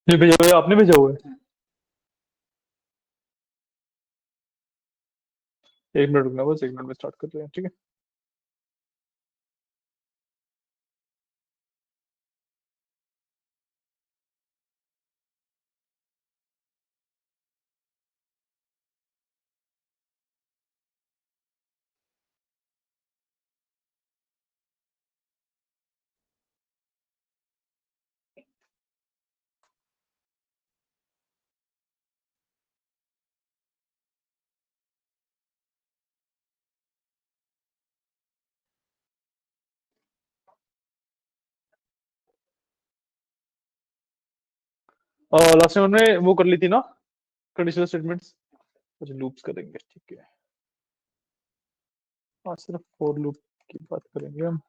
ये भेजा हुआ है, आपने भेजा हुआ है? एक मिनट रुकना, बस 1 मिनट में स्टार्ट कर रहे हैं, ठीक है। लास्ट टाइम हमने वो कर ली थी ना, कंडीशनल स्टेटमेंट्स। अच्छा, लूप्स करेंगे, ठीक है। आज सिर्फ फॉर लूप की बात करेंगे हम।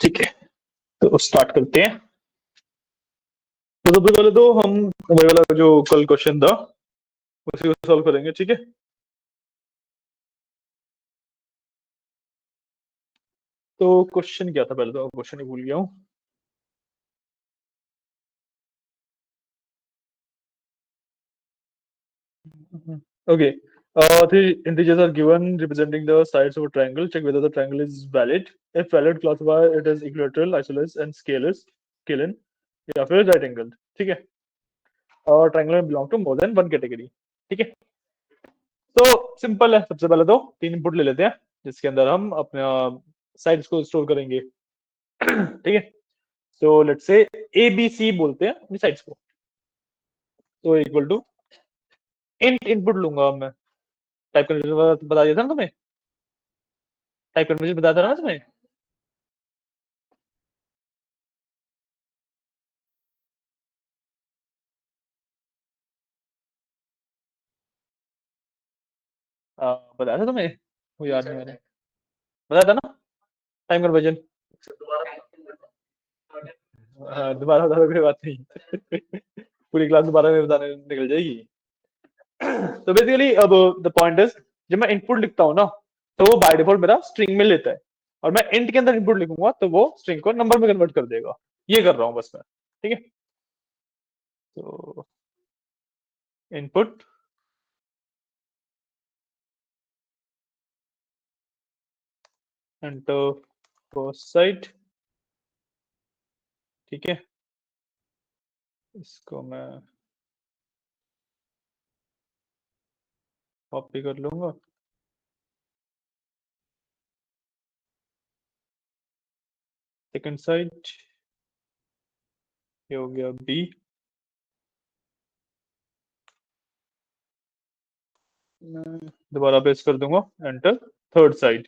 ठीक है, तो स्टार्ट करते हैं। तो सबसे पहले तो हम वही वाला जो कल क्वेश्चन था उसी को सॉल्व करेंगे, ठीक है। तो क्वेश्चन क्या था, पहले तो क्वेश्चन ही भूल गया हूँ। Okay. Three integers are given representing the sides of a triangle. Check whether the triangle is valid. If valid, classify it as equilateral, isosceles, and scalene, या फिर right angled, ठीक है। और ट्रायंगल में belong to more than one category, ठीक है। तो simple है, सबसे पहले तो 3 इनपुट ले लेते हैं जिसके अंदर हम अपने साइड्स को स्टोर करेंगे, ठीक है। तो let's say A B C बोलते हैं अपनी साइड्स को। तो इक्वल टू इंट इनपुट लूंगा मैं। टाइप कन्वर्जन बता दिया था ना तुम्हें, टाइप कन्वर्जन बता था ना तुम्हें। बताया था तुम्हें, वो याद नहीं आ रहा। बताया था ना टाइम कन्वर्जन। दोबारा बता दो, कोई बात नहीं। पूरी क्लास दोबारा में बताने निकल जाएगी। तो बेसिकली अब द पॉइंट इज, जब मैं इनपुट लिखता हूँ ना तो वो बाय डिफॉल्ट मेरा स्ट्रिंग में लेता है, और मैं इंट के अंदर इनपुट लिखूंगा तो वो स्ट्रिंग को नंबर में कन्वर्ट कर देगा। ये कर रहा हूँ बस मैं, ठीक है। तो इनपुट एंटर फर्स्ट साइड, ठीक है। इसको मैं कॉपी कर लूंगा। सेकंड साइड ये हो गया बी। मैं दोबारा पेस्ट कर दूंगा, एंटर। थर्ड साइड,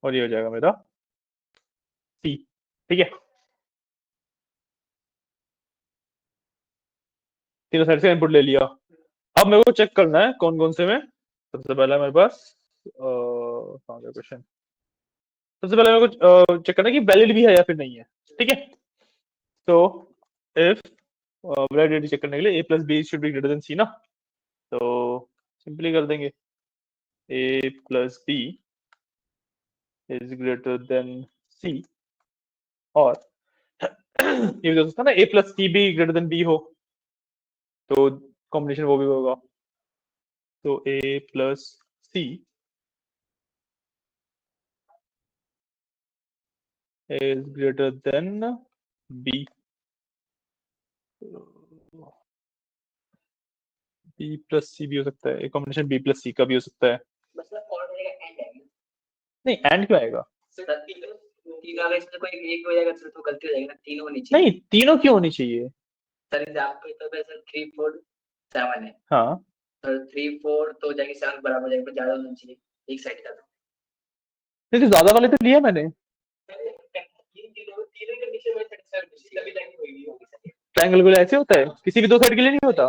और ये हो जाएगा मेरा सी। ठीक है, तीनों साइड से इनपुट ले लिया। अब मेरे को चेक करना है कौन कौन से में। सबसे पहला मेरे पास कहाँ गया क्वेश्चन। सबसे पहले मेरे को चेक करना है कि वैलिड भी है या फिर नहीं है। ठीक है, तो इफ वैलिडिटी चेक करने के लिए A plus B should be greater than C ना, तो सिंपली कर देंगे A plus B is greater than C, और ये भी हो सकता है ना ए प्लस सी भी ग्रेटर देन बी हो, तो कॉम्बिनेशन वो भी होगा। तो A plus C is greater than b, b plus C भी हो सकता है, एक कॉम्बिनेशन b प्लस सी का भी हो सकता है। मतलब और रहेगा एंड आएगा। नहीं, एंड क्यों आएगा? सर तीनों अगर इसमें कोई एक हो जाएगा तो गलती हो जाएगी ना, तीनों होनी चाहिए। नहीं, तीनों क्यों होनी चाहिए? सर एग्जाम्पल तो वैसे 3 4 7 है, हाँ, तो 3 4 तो हो जाएगी 7 बराबर हो जाएगा, ज्यादा होना चाहिए एक साइड का। लेकिन ज्यादा वाले तो लिया मैंने। तीनों कंडीशन में सैटिस्फाई तभी लाइन होगी सर। ट्रायंगल को ऐसे होता है, किसी भी दो साइड के लिए नहीं होता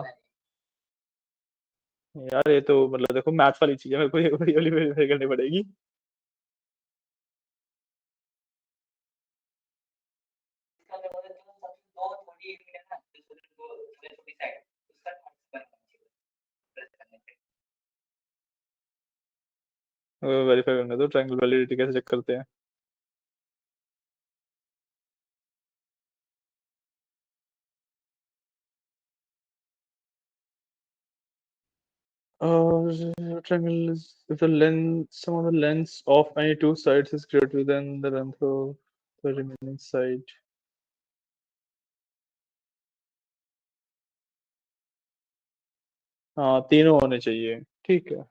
यार। ये तो मतलब देखो मैथ्स वाली चीज है, मेरे को ये वाली वेरीफाई करनी पड़ेगी। वेरीफाई करना तो ट्रायंगल वैलिडिटी कैसे चेक करते हैं? Triangle is if the length, sum of the lengths of any two sides is greater than the length of the remaining side. हाँ, तीनों होने चाहिए। ठीक है,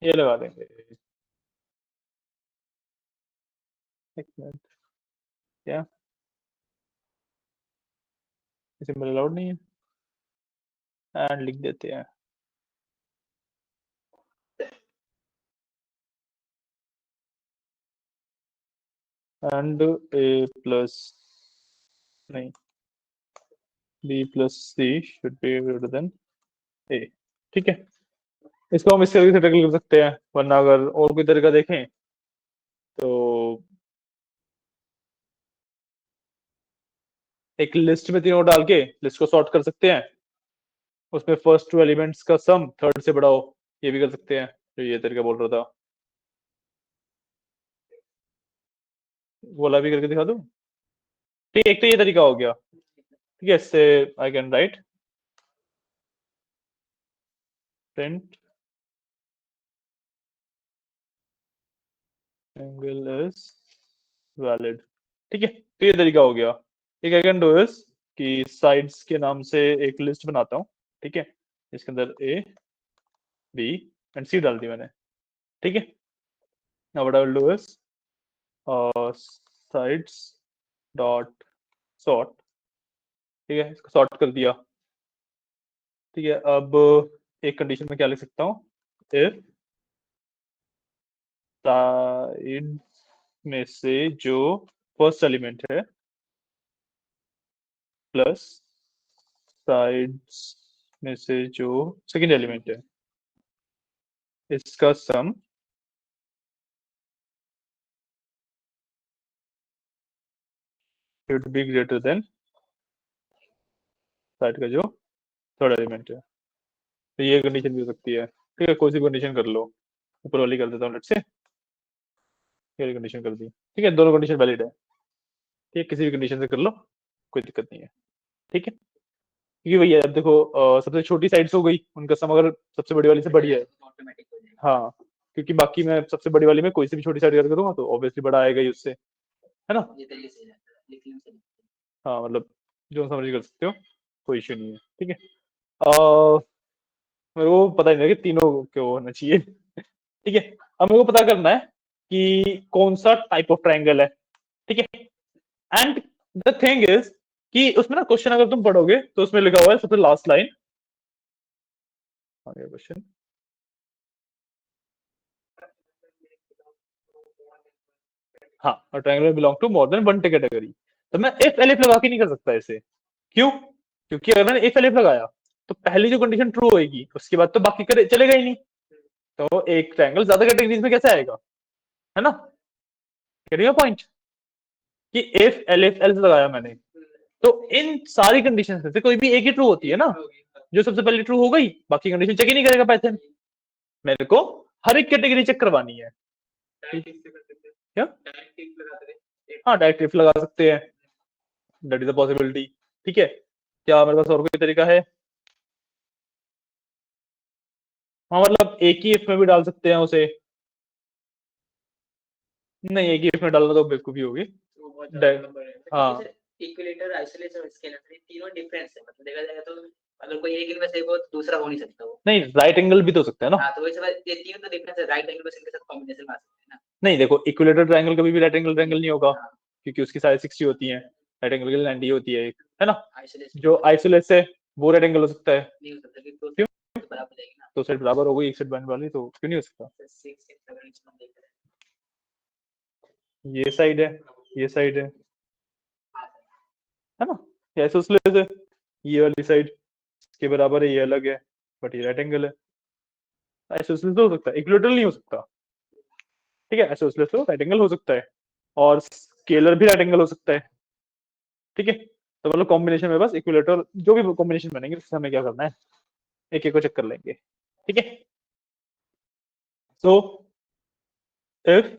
ये लगा देंगे। एक मिनट, क्या सिंबल अलाउड नहीं है, एंड लिख देते हैं। एंड ए प्लस, नहीं, B plus C should be greater than A. ठीक है, इसको हम इस तरीके से टैकल कर सकते हैं, वरना अगर और कोई तरीका देखें तो एक लिस्ट में तीनों डाल के लिस्ट को सॉर्ट कर सकते हैं, उसमें फर्स्ट टू एलिमेंट्स का सम थर्ड से बड़ा हो, ये भी कर सकते हैं, जो ये तरीका बोल रहा था। बोला भी करके दिखा दूं? ठीक है, एक तो ये तरीका हो गया। ठीक है, इससे I can write print angle is valid. ठीक है, तो ये तरीका हो गया। एक आई कैन डू इज कि साइड्स के नाम से एक लिस्ट बनाता हूँ। ठीक है, इसके अंदर ए बी एंड सी डाल दी मैंने। ठीक है, now what I will do is sides dot sort. ठीक है, इसको सॉर्ट कर दिया। ठीक है, अब एक कंडीशन में क्या लिख सकता हूँ, इफ साइड में से जो फर्स्ट एलिमेंट है प्लस साइड्स में से जो सेकंड एलिमेंट है, इसका sum should be greater than side का जो थर्ड एलिमेंट है। तो ये कंडीशन भी हो सकती है। ठीक है, कोई सी कंडीशन कर लो, ऊपर वाली कर देता हूँ लेट्स से, ये कंडीशन कर दी। ठीक है, दोनों कंडीशन वैलिड है। ठीक है, किसी भी कंडीशन से कर लो, कोई दिक्कत नहीं है। ठीक है, क्योंकि भैया अब देखो सबसे छोटी साइड्स हो गई, उनका सम अगर सबसे बड़ी वाली से बड़ी है। ऑटोमेटिक हो जाएगा। हाँ, क्योंकि बाकी मैं सबसे बड़ी वाली में कोई सी भी छोटी साइड करूंगा तो ऑब्वियसली बड़ा आएगा ही उससे, है ना। ये तरीके से जाता है, लिखने से। हाँ मतलब जो समझ कर सकते हो, कोई इशू नहीं है, ठीक है। अह, मेरे को पता ही नहीं है कि तीनों क्यों होना चाहिए। ठीक है, अब मेरे को पता करना है कि कौन सा टाइप ऑफ ट्रायंगल है, ठीक है। एंड द थिंग इज कि उसमें ना क्वेश्चन अगर तुम पढ़ोगे तो उसमें लिखा हुआ है सबसे लास्ट लाइन, आ गया क्वेश्चन। हाँ, a triangle belong to more than one category. तो मैं इफ एलिफ लगा के नहीं कर सकता इसे, क्यों? क्योंकि अगर मैंने इफ एलिफ लगाया तो पहली जो कंडीशन ट्रू होएगी उसके बाद तो बाकी करे चलेगा ही नहीं। तो एक ट्रायंगल ज्यादा कैटेगरीज में कैसे आएगा, है ना। गेटिंग पॉइंट कि इफ एलिफ एल्स लगाया मैंने तो इन सारी कंडीशन में से कोई भी एक ही ट्रू होती है ना, जो सबसे पहले ट्रू हो गई बाकी कंडीशन चेक ही नहीं करेगा पाइथन। मेरे को हर एक कैटेगरी चेक करवानी है। क्या? हाँ, डायरेक्ट इफ लगा सकते हैं, दैट इज अ पॉसिबिलिटी, ठीक है। क्या मेरे पास और कोई तरीका है? हाँ मतलब एक ही इफ में भी डाल सकते हैं उसे। नहीं, एक ही इफ में डालना तो बेवकूफी होगी। हाँ इक्विलेटर, आइसोलेशन और स्केलर तीनों डिफरेंस है, मतलब देखा जाएगा तो अगर कोई एक इनमें से हो तो दूसरा हो नहीं सकता वो। नहीं, राइट एंगल भी तो हो सकता है ना। हाँ तो वैसे ये तीनों तो डिफरेंस है, राइट एंगल बस इनके साथ कॉम्बिनेशन में आ सकते हैं ना। नहीं देखो, इक्विलेटर ट्रायंगल कभी भी राइट एंगल ट्रायंगल नहीं होगा, हाँ, क्योंकि उसकी साइड 60 होती है, राइट एंगल की 90 होती है एक, है ना। आइसोलेशन जो आइसोलेस है वो राइट एंगल हो सकता है। नहीं हो सकता क्योंकि तो क्यों? बराबर हो जाएगी ना। दो साइड बराबर हो गई एक साइड बनने वाली, तो क्यों नहीं हो सकता। 6 6 7 इसमें देख रहे ये साइड है, ये साइड हैं। है ना। ये आइसोसेलेस है, ये वाली साइड इसके बराबर है, ये अलग है, बट ये राइट एंगल है। आइसोसेलेस तो हो सकता है, इक्विलेटरल नहीं हो सकता, ठीक है। आइसोसेलेस तो राइट एंगल हो सकता है, और स्केलर भी राइट एंगल हो सकता है, ठीक है। तो मतलब कॉम्बिनेशन में बस इक्विलेटर जो भी कॉम्बिनेशन बनेंगे उससे हमें क्या करना है, एक एक को चेक कर लेंगे, ठीक है। So if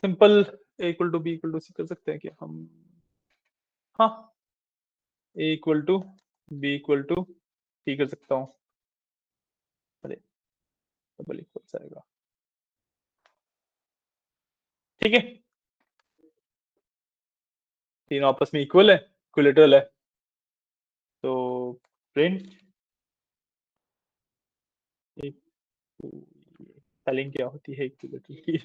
simple A equal to B equal to C कर सकते हैं क्या हम? हाँ, A equal to B equal to C कर सकता हूँ। अरे डबल इक्वल आएगा, ठीक है। तीनों आपस में इक्वल है, इक्विलेटरल है, तो प्रिंट स्पेलिंग क्या होती है इक्विलेटरल की?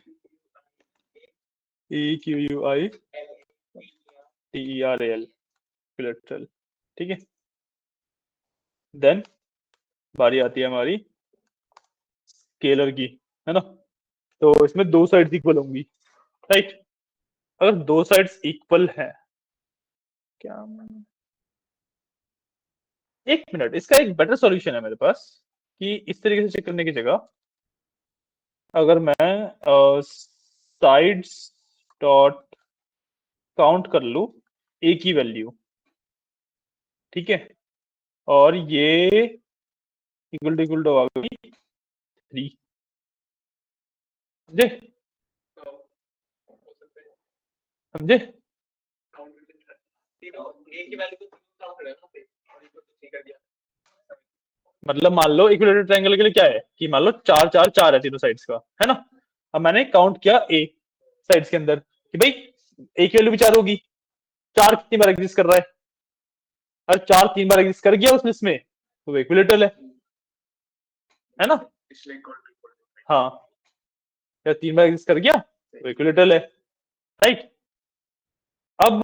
E Q U I T E R L, equilateral, ठीक है। देन बारी आती है हमारी स्केलर की, है ना। तो इसमें दो साइड्स इक्वल होंगी, राइट। अगर दो साइड्स इक्वल है, क्या एक मिनट, इसका एक बेटर सॉल्यूशन है मेरे पास कि इस तरीके से चेक करने की जगह अगर मैं साइड्स डॉट काउंट कर लूं एक ही वैल्यू, ठीक है, और ये इक्वल टू आ गई 3, समझे? समझे? मतलब मान लो इक्विलेटरल ट्रायंगल के लिए क्या है कि मान लो 4 4 4 है तीनों साइड्स का, है ना। अब मैंने काउंट किया ए साइड्स के अंदर कि भाई एक वैल्यू भी 4 होगी, 4 कितनी बार एग्जिस्ट कर रहा है, और 4 3 बार एग्जिस्ट कर गया उस लिस्ट में तो वो इक्विलेटरल है ना। हाँ, या 3 बार एग्जिस्ट कर गया तो इक्विलेटरल है, राइट। अब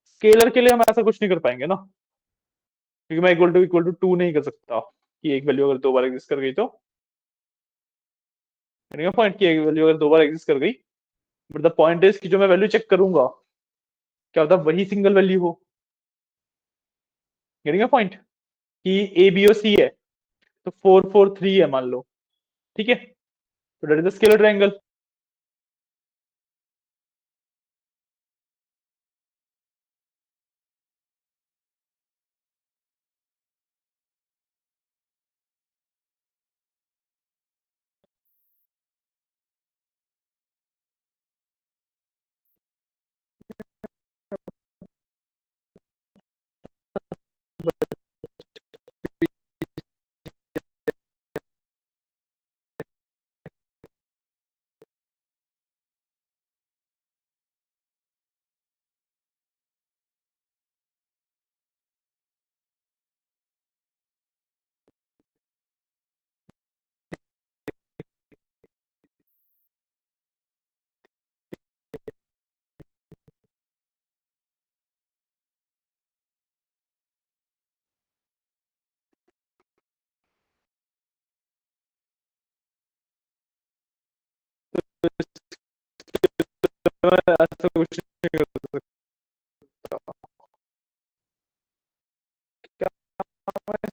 स्केलर के लिए हम ऐसा कुछ नहीं कर पाएंगे ना, क्योंकि मैं इक्वल टू 2 नहीं कर सकता कि एक वैल्यू अगर 2 बार एग्जिस्ट कर गई तो, पॉइंट की एक वैल्यू अगर 2 बार एग्जिस्ट कर गई, बट द पॉइंट इज कि जो मैं वैल्यू चेक करूंगा क्या होता वही सिंगल वैल्यू हो। गेटिंग पॉइंट कि ए बी और सी है तो 4 4 3 है मान लो, ठीक है, तो that is the scalar triangle. ऐसा कुछ नहीं कर सकता। क्या मैं